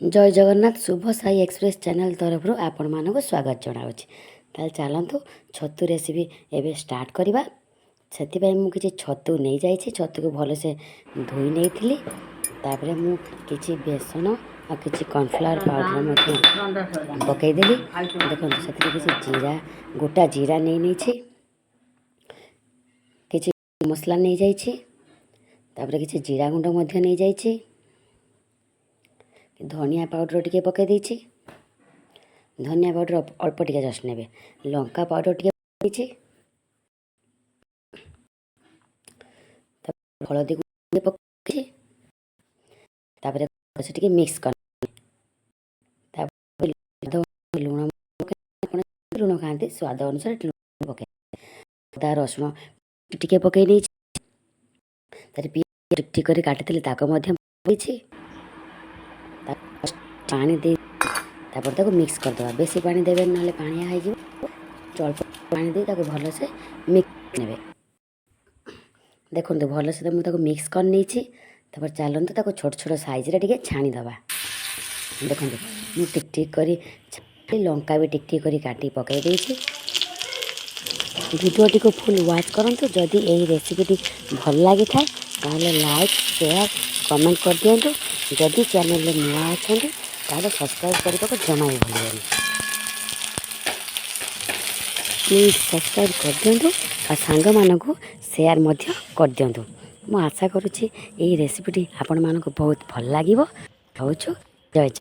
जय जगन्नाथ शुभ Sai express channel तरफ आपण मानक स्वागत जनावि चलतु छतु रेसिपी एवं स्टार्ट करवा से मुझे छतु नहीं जाइए छतु को भलसे धोई नहीं थी मुझे बेसन और किसी कॉर्नफ्लावर पाउडर पकईदेली देखो से किसी जीरा गोटा जीरा नहीं किसी मसला नहीं जाइए किसी जीरा गुंड नहीं जाइए धनिया पाउडर टी पकई देछि धनिया पाउडर अल्प टिके जस्ट ने लंका पाउडर टी हलदी पकई मिक्स कर लुण लुण खाते स्वाद अनुसार लुण पकई अदा रसुण टी पकई नहीं टिक टिक काटी पानी दे मिक्स करदे बेसी पानी देवे ना पानिया हो अल्प पानी दे भल से मिक्स ने देखो भल से मुझे मिक्स कर नहीं चलते छोट छोट साइज रे छाणीदबा देखो मुझे टिक टिक कर लंका भी टिक टिक कर काटी पकई देछि वीडियो टी को फुल वाच करंतु जदि यही रेसिपी भल लगी था लाइक शेयर कमेंट कर दिंतु जदि चैनल नुआ अच्छा ताले सब्सक्राइब करने को जमा भी भूलिए प्लीज सब्सक्राइब कर दिंतु और सांग मानक शेयर कर दिंतु मु आशा करुँची यही रेसिपी आपण मानक बहुत भल लगे हूँ जय जगन्नाथ।